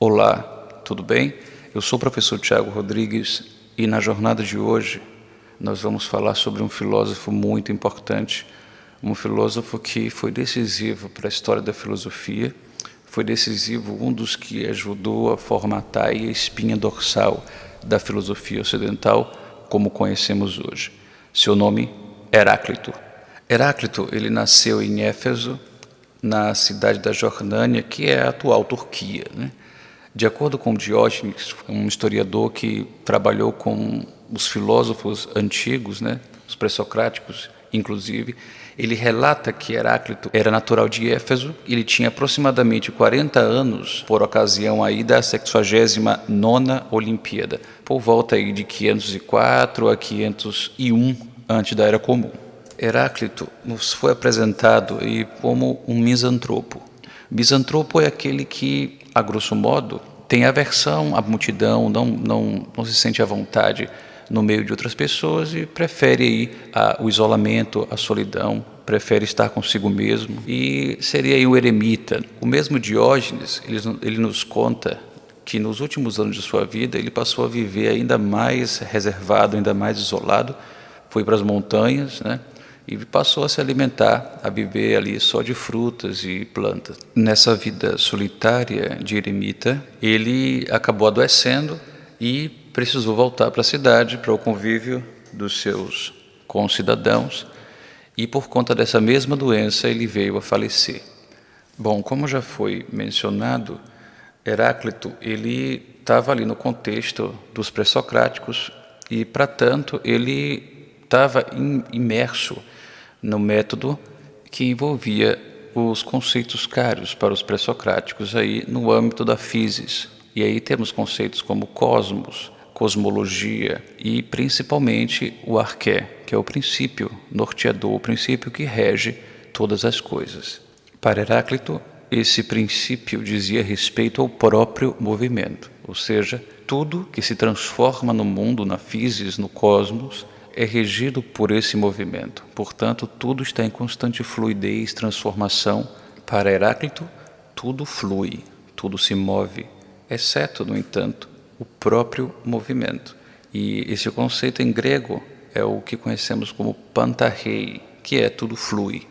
Olá, tudo bem? Eu sou o professor Tiago Rodrigues e na jornada de hoje nós vamos falar sobre um filósofo muito importante, um filósofo que foi decisivo para a história da filosofia, foi decisivo, um dos que ajudou a formatar a espinha dorsal da filosofia ocidental como conhecemos hoje. Seu nome, Heráclito. Heráclito, ele nasceu em Éfeso, na cidade da Jordânia, que é a atual Turquia, né? De acordo com Diógenes, um historiador que trabalhou com os filósofos antigos, né, os pré-socráticos, inclusive, ele relata que Heráclito era natural de Éfeso, ele tinha aproximadamente 40 anos por ocasião aí da 69ª Olimpíada, por volta aí de 504 a 501 antes da Era Comum. Heráclito nos foi apresentado aí como um misantropo. Misantropo é aquele que, a grosso modo, tem aversão à multidão, não se sente à vontade no meio de outras pessoas e prefere aí o isolamento, a solidão, prefere estar consigo mesmo e seria aí um eremita. O mesmo Diógenes, ele nos conta que nos últimos anos de sua vida ele passou a viver ainda mais reservado, ainda mais isolado, foi para as montanhas, né? E passou a se alimentar, a viver ali só de frutas e plantas. Nessa vida solitária de eremita, ele acabou adoecendo e precisou voltar para a cidade, para o convívio dos seus concidadãos, e por conta dessa mesma doença ele veio a falecer. Bom, como já foi mencionado, Heráclito ele estava ali no contexto dos pré-socráticos e, para tanto, ele estava imerso no método que envolvia os conceitos caros para os pré-socráticos aí no âmbito da physis. E aí temos conceitos como cosmos, cosmologia e principalmente o arqué, que é o princípio norteador, o princípio que rege todas as coisas. Para Heráclito, esse princípio dizia respeito ao próprio movimento, ou seja, tudo que se transforma no mundo, na physis, no cosmos, é regido por esse movimento. Portanto, tudo está em constante fluidez, transformação. Para Heráclito, tudo flui, tudo se move, exceto, no entanto, o próprio movimento. E esse conceito em grego é o que conhecemos como pantarrei, que é tudo flui.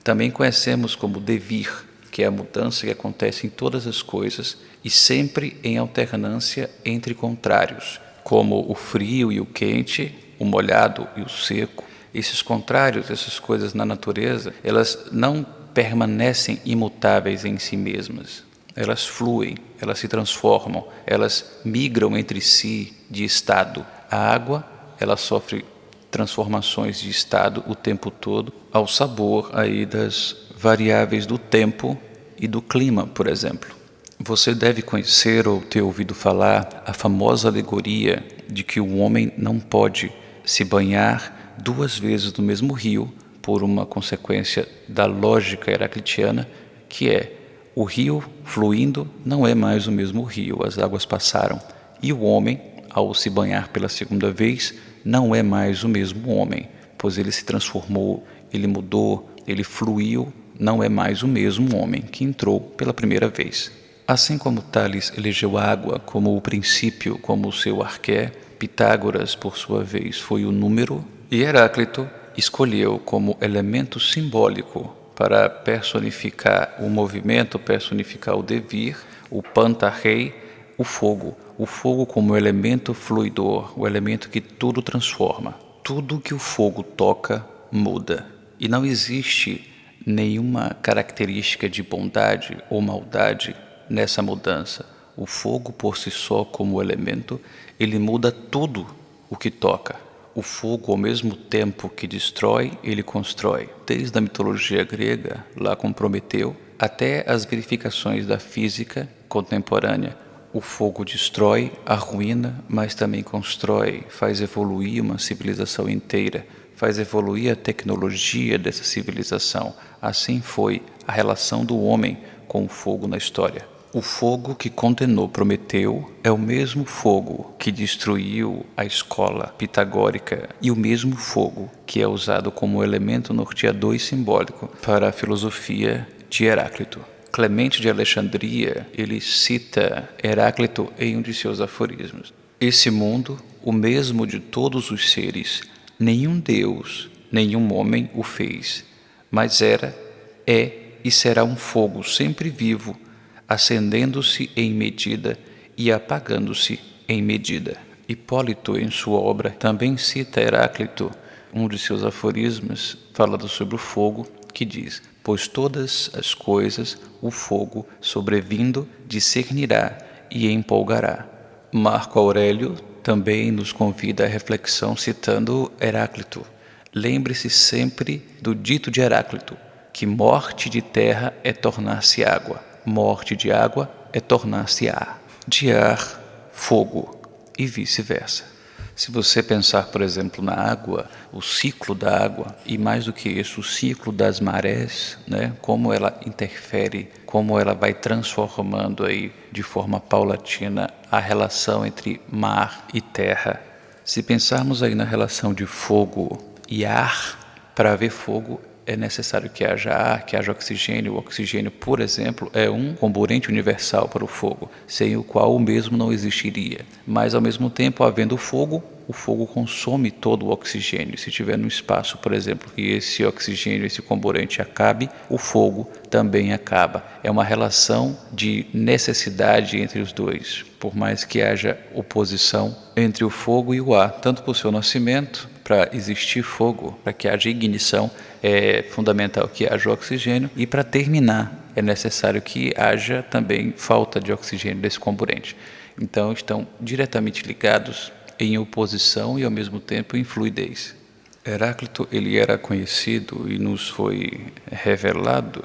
Também conhecemos como devir, que é a mudança que acontece em todas as coisas e sempre em alternância entre contrários, como o frio e o quente, o molhado e o seco. Esses contrários, essas coisas na natureza, elas não permanecem imutáveis em si mesmas. Elas fluem, elas se transformam, elas migram entre si de estado. A água, ela sofre transformações de estado o tempo todo, ao sabor aí das variáveis do tempo e do clima, por exemplo. Você deve conhecer ou ter ouvido falar a famosa alegoria de que o homem não pode se banhar 2 vezes no mesmo rio por uma consequência da lógica heraclitiana, que é o rio fluindo não é mais o mesmo rio, as águas passaram, e o homem, ao se banhar pela segunda vez, não é mais o mesmo homem, pois ele se transformou, ele mudou, ele fluiu, não é mais o mesmo homem que entrou pela primeira vez. Assim como Tales elegeu a água como o princípio, como o seu arqué, Pitágoras, por sua vez, foi o número, e Heráclito escolheu como elemento simbólico para personificar o movimento, personificar o devir, o pantarrei, o fogo como elemento fluidor, o elemento que tudo transforma. Tudo que o fogo toca muda, e não existe nenhuma característica de bondade ou maldade nessa mudança. O fogo por si só como elemento, ele muda tudo o que toca. O fogo, ao mesmo tempo que destrói, ele constrói. Desde a mitologia grega, lá com Prometeu, até as verificações da física contemporânea. O fogo destrói, arruína, mas também constrói, faz evoluir uma civilização inteira, faz evoluir a tecnologia dessa civilização. Assim foi a relação do homem com o fogo na história. O fogo que condenou Prometeu é o mesmo fogo que destruiu a escola pitagórica e o mesmo fogo que é usado como elemento norteador e simbólico para a filosofia de Heráclito. Clemente de Alexandria, ele cita Heráclito em um de seus aforismos. Esse mundo, o mesmo de todos os seres, nenhum Deus, nenhum homem o fez, mas era, é e será um fogo sempre vivo, acendendo-se em medida e apagando-se em medida. Hipólito, em sua obra, também cita Heráclito, um de seus aforismos, falando sobre o fogo, que diz: pois todas as coisas o fogo, sobrevindo, discernirá e empolgará. Marco Aurélio também nos convida à reflexão citando Heráclito. Lembre-se sempre do dito de Heráclito, que morte de terra é tornar-se água, morte de água é tornar-se ar, de ar, fogo e vice-versa. Se você pensar, por exemplo, na água, o ciclo da água, e mais do que isso, o ciclo das marés, né? Como ela interfere, como ela vai transformando aí de forma paulatina a relação entre mar e terra. Se pensarmos aí na relação de fogo e ar, para haver fogo é necessário que haja ar, que haja oxigênio. O oxigênio, por exemplo, é um comburente universal para o fogo, sem o qual o mesmo não existiria. Mas, ao mesmo tempo, havendo fogo, o fogo consome todo o oxigênio. Se tiver no espaço, por exemplo, e esse oxigênio, esse comburente acabe, o fogo também acaba. É uma relação de necessidade entre os dois, por mais que haja oposição entre o fogo e o ar, tanto por seu nascimento. Para existir fogo, para que haja ignição, é fundamental que haja oxigênio, e para terminar é necessário que haja também falta de oxigênio desse comburente. Então estão diretamente ligados, em oposição e ao mesmo tempo em fluidez. Heráclito, ele era conhecido e nos foi revelado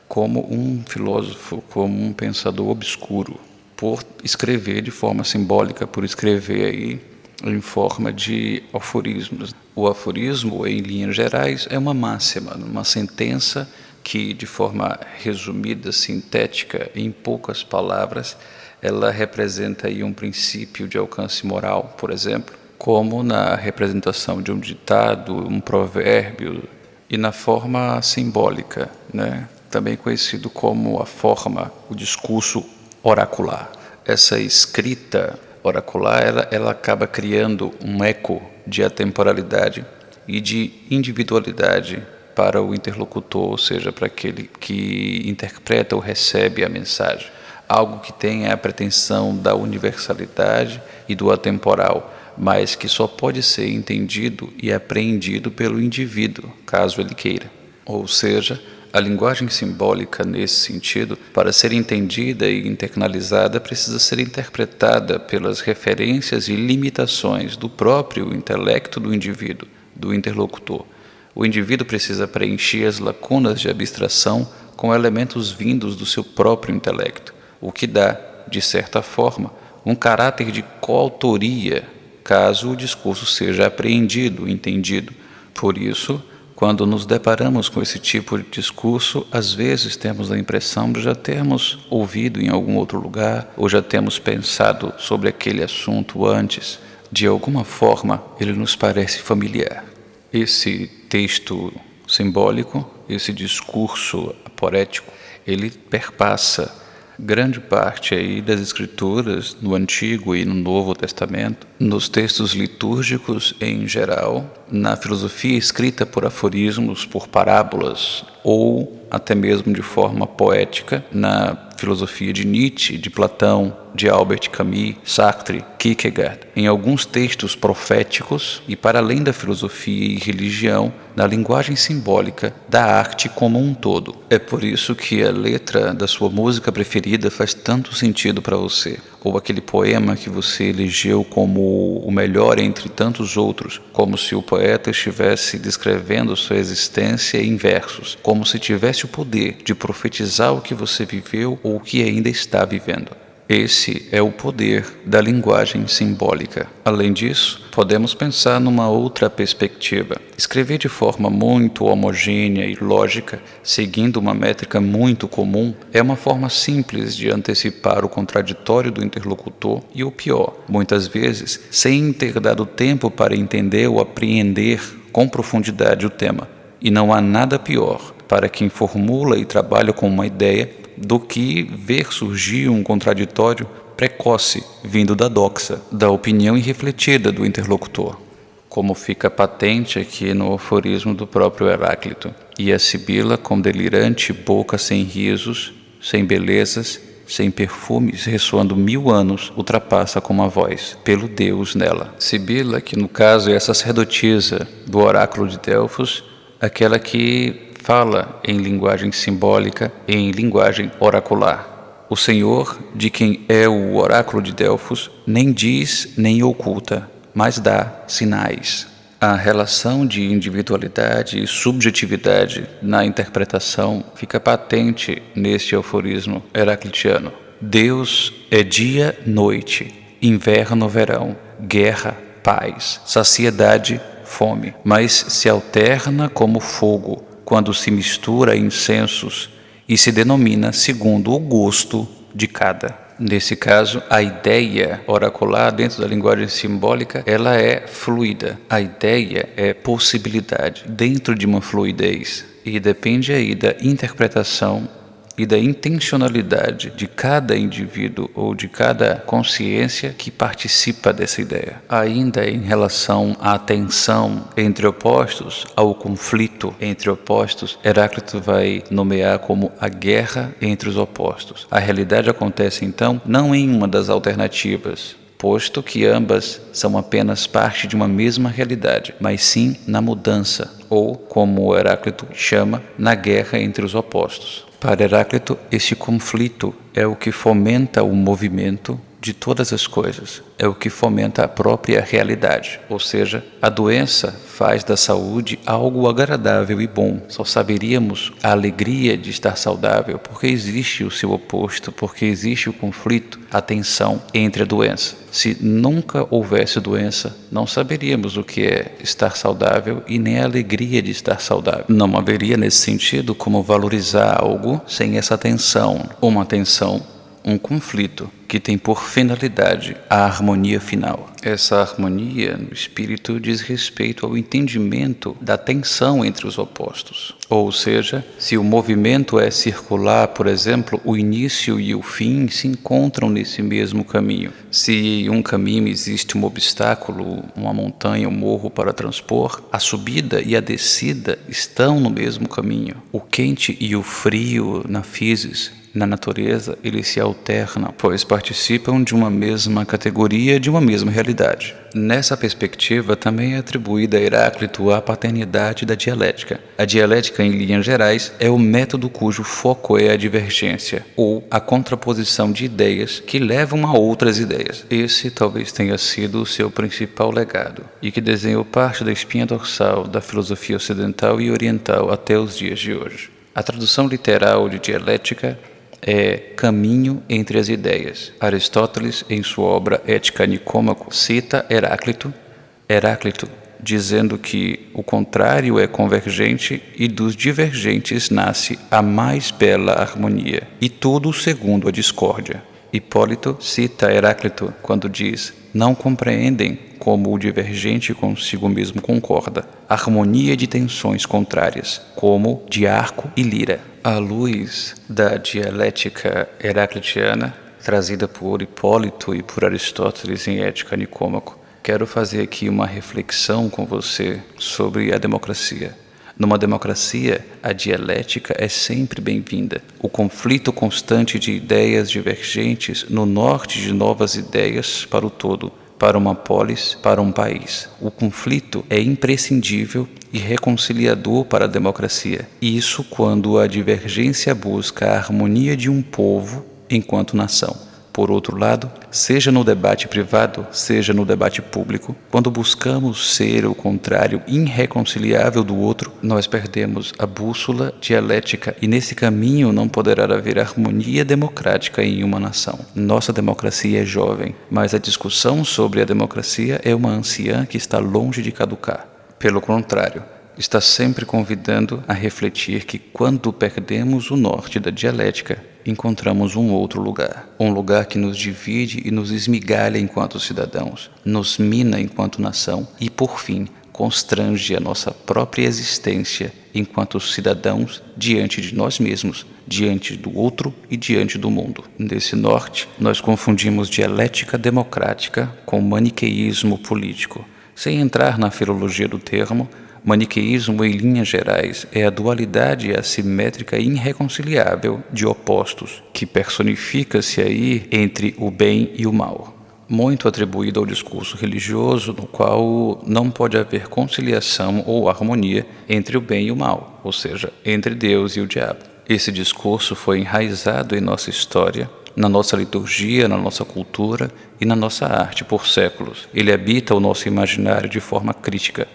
como um filósofo, como um pensador obscuro, por escrever de forma simbólica, por escrever aí em forma de aforismos. O aforismo, em linhas gerais, é uma máxima, uma sentença que, de forma resumida, sintética, em poucas palavras, ela representa aí um princípio de alcance moral, por exemplo, como na representação de um ditado, um provérbio, e na forma simbólica, né? Também conhecido como a forma, o discurso oracular. Essa escrita oracular, ela acaba criando um eco de atemporalidade e de individualidade para o interlocutor, ou seja, para aquele que interpreta ou recebe a mensagem. Algo que tem a pretensão da universalidade e do atemporal, mas que só pode ser entendido e apreendido pelo indivíduo, caso ele queira. Ou seja, a linguagem simbólica, nesse sentido, para ser entendida e internalizada, precisa ser interpretada pelas referências e limitações do próprio intelecto do indivíduo, do interlocutor. O indivíduo precisa preencher as lacunas de abstração com elementos vindos do seu próprio intelecto, o que dá, de certa forma, um caráter de coautoria, caso o discurso seja apreendido, entendido. Por isso, quando nos deparamos com esse tipo de discurso, às vezes temos a impressão de já termos ouvido em algum outro lugar ou já temos pensado sobre aquele assunto antes. De alguma forma, ele nos parece familiar. Esse texto simbólico, esse discurso poético, ele perpassa grande parte aí das escrituras no Antigo e no Novo Testamento, nos textos litúrgicos em geral, na filosofia escrita por aforismos, por parábolas, ou até mesmo de forma poética, na filosofia de Nietzsche, de Platão, de Albert Camus, Sartre, Kierkegaard, em alguns textos proféticos e, para além da filosofia e religião, na linguagem simbólica da arte como um todo. É por isso que a letra da sua música preferida faz tanto sentido para você, ou aquele poema que você elegeu como o melhor entre tantos outros, como se o poeta estivesse descrevendo sua existência em versos, como se tivesse o poder de profetizar o que você viveu ou o que ainda está vivendo. Esse é o poder da linguagem simbólica. Além disso, podemos pensar numa outra perspectiva. Escrever de forma muito homogênea e lógica, seguindo uma métrica muito comum, é uma forma simples de antecipar o contraditório do interlocutor e o pior, muitas vezes, sem ter dado tempo para entender ou apreender com profundidade o tema. E não há nada pior para quem formula e trabalha com uma ideia do que ver surgir um contraditório precoce vindo da doxa, da opinião irrefletida do interlocutor, como fica patente aqui no aforismo do próprio Heráclito. E a Sibila, com delirante boca sem risos, sem belezas, sem perfumes, ressoando 1000 anos, ultrapassa com uma voz, pelo Deus nela. Sibila, que no caso é a sacerdotisa do oráculo de Delfos, aquela que fala em linguagem simbólica, em linguagem oracular. O Senhor, de quem é o oráculo de Delfos, nem diz nem oculta, mas dá sinais. A relação de individualidade e subjetividade na interpretação fica patente neste aforismo heraclitiano. Deus é dia, noite, inverno, verão, guerra, paz, saciedade, fome, mas se alterna como fogo quando se mistura a incensos e se denomina segundo o gosto de cada. Nesse caso, a ideia oracular dentro da linguagem simbólica, ela é fluida. A ideia é possibilidade dentro de uma fluidez e depende aí da interpretação e da intencionalidade de cada indivíduo ou de cada consciência que participa dessa ideia. Ainda em relação à tensão entre opostos, ao conflito entre opostos, Heráclito vai nomear como a guerra entre os opostos. A realidade acontece então não em uma das alternativas, posto que ambas são apenas parte de uma mesma realidade, mas sim na mudança, ou, como Heráclito chama, na guerra entre os opostos. Para Heráclito, esse conflito é o que fomenta o movimento de todas as coisas, é o que fomenta a própria realidade, ou seja, a doença faz da saúde algo agradável e bom. Só saberíamos a alegria de estar saudável porque existe o seu oposto, porque existe o conflito, a tensão entre a doença. Se nunca houvesse doença, não saberíamos o que é estar saudável e nem a alegria de estar saudável. Não haveria nesse sentido como valorizar algo sem essa tensão, uma tensão, um conflito que tem por finalidade a harmonia final. Essa harmonia no espírito diz respeito ao entendimento da tensão entre os opostos. Ou seja, se o movimento é circular, por exemplo, o início e o fim se encontram nesse mesmo caminho. Se em um caminho existe um obstáculo, uma montanha, um morro para transpor, a subida e a descida estão no mesmo caminho. O quente e o frio na física, na natureza, eles se alternam, pois participam de uma mesma categoria, de uma mesma realidade. Nessa perspectiva, também é atribuída a Heráclito a paternidade da dialética. A dialética, em linhas gerais, é o método cujo foco é a divergência, ou a contraposição de ideias que levam a outras ideias. Esse talvez tenha sido o seu principal legado, e que desenhou parte da espinha dorsal da filosofia ocidental e oriental até os dias de hoje. A tradução literal de dialética é caminho entre as ideias. Aristóteles, em sua obra Ética Nicômaco, cita Heráclito, dizendo que o contrário é convergente e dos divergentes nasce a mais bela harmonia, e tudo segundo a discórdia. Hipólito cita Heráclito quando diz: não compreendem como o divergente consigo mesmo concorda, harmonia de tensões contrárias, como de arco e lira. À luz da dialética heraclitiana, trazida por Hipólito e por Aristóteles em Ética Nicômaco, quero fazer aqui uma reflexão com você sobre a democracia. Numa democracia, a dialética é sempre bem-vinda. O conflito constante de ideias divergentes no norte de novas ideias para o todo, para uma polis, para um país. O conflito é imprescindível e reconciliador para a democracia. Isso quando a divergência busca a harmonia de um povo enquanto nação. Por outro lado, seja no debate privado, seja no debate público, quando buscamos ser o contrário irreconciliável do outro, nós perdemos a bússola dialética e nesse caminho não poderá haver harmonia democrática em uma nação. Nossa democracia é jovem, mas a discussão sobre a democracia é uma anciã que está longe de caducar. Pelo contrário, está sempre convidando a refletir que quando perdemos o norte da dialética, encontramos um outro lugar. Um lugar que nos divide e nos esmigalha enquanto cidadãos, nos mina enquanto nação e, por fim, constrange a nossa própria existência enquanto cidadãos diante de nós mesmos, diante do outro e diante do mundo. Nesse norte, nós confundimos dialética democrática com maniqueísmo político. Sem entrar na filologia do termo, maniqueísmo, em linhas gerais, é a dualidade assimétrica e irreconciliável de opostos, que personifica-se aí entre o bem e o mal. Muito atribuído ao discurso religioso, no qual não pode haver conciliação ou harmonia entre o bem e o mal, ou seja, entre Deus e o diabo. Esse discurso foi enraizado em nossa história, na nossa liturgia, na nossa cultura e na nossa arte por séculos. Ele habita o nosso imaginário de forma crítica.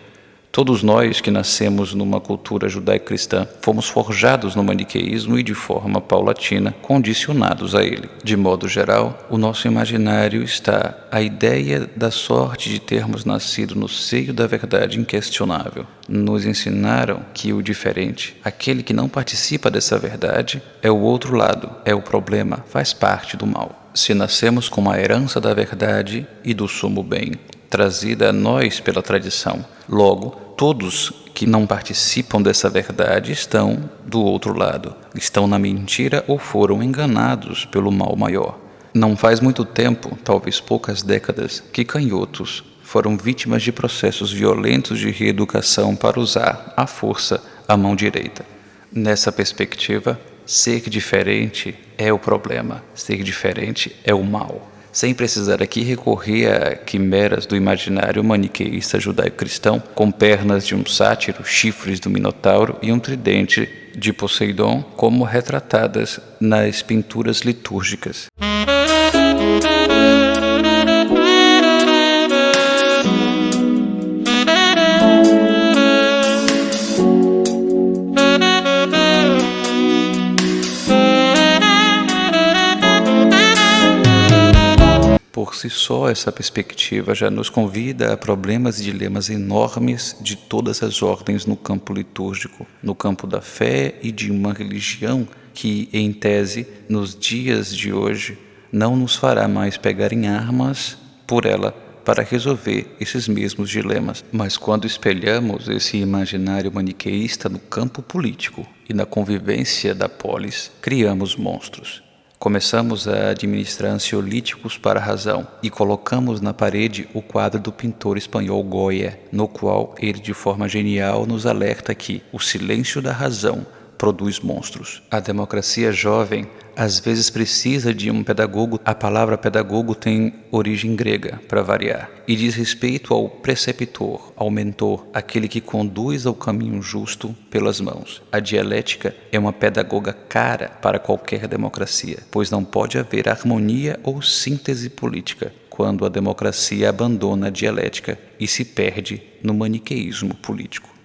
Todos nós que nascemos numa cultura judaico-cristã fomos forjados no maniqueísmo e de forma paulatina condicionados a ele. De modo geral, o nosso imaginário está a ideia da sorte de termos nascido no seio da verdade inquestionável. Nos ensinaram que o diferente, aquele que não participa dessa verdade, é o outro lado, é o problema, faz parte do mal. Se nascemos com uma herança da verdade e do sumo bem, trazida a nós pela tradição, logo, todos que não participam dessa verdade estão do outro lado, estão na mentira ou foram enganados pelo mal maior. Não faz muito tempo, talvez poucas décadas, que canhotos foram vítimas de processos violentos de reeducação para usar, à força, a mão direita. Nessa perspectiva, ser diferente é o problema, ser diferente é o mal. Sem precisar aqui recorrer a quimeras do imaginário maniqueísta judaico-cristão, com pernas de um sátiro, chifres do minotauro e um tridente de Poseidon, como retratadas nas pinturas litúrgicas. Por si só, essa perspectiva já nos convida a problemas e dilemas enormes de todas as ordens no campo litúrgico, no campo da fé e de uma religião que, em tese, nos dias de hoje, não nos fará mais pegar em armas por ela para resolver esses mesmos dilemas. Mas quando espelhamos esse imaginário maniqueísta no campo político e na convivência da polis, criamos monstros. Começamos a administrar ansiolíticos para a razão e colocamos na parede o quadro do pintor espanhol Goya, no qual ele de forma genial nos alerta que o silêncio da razão produz monstros. A democracia jovem às vezes precisa de um pedagogo. A palavra pedagogo tem origem grega, para variar, e diz respeito ao preceptor, ao mentor, aquele que conduz ao caminho justo pelas mãos. A dialética é uma pedagoga cara para qualquer democracia, pois não pode haver harmonia ou síntese política quando a democracia abandona a dialética e se perde no maniqueísmo político.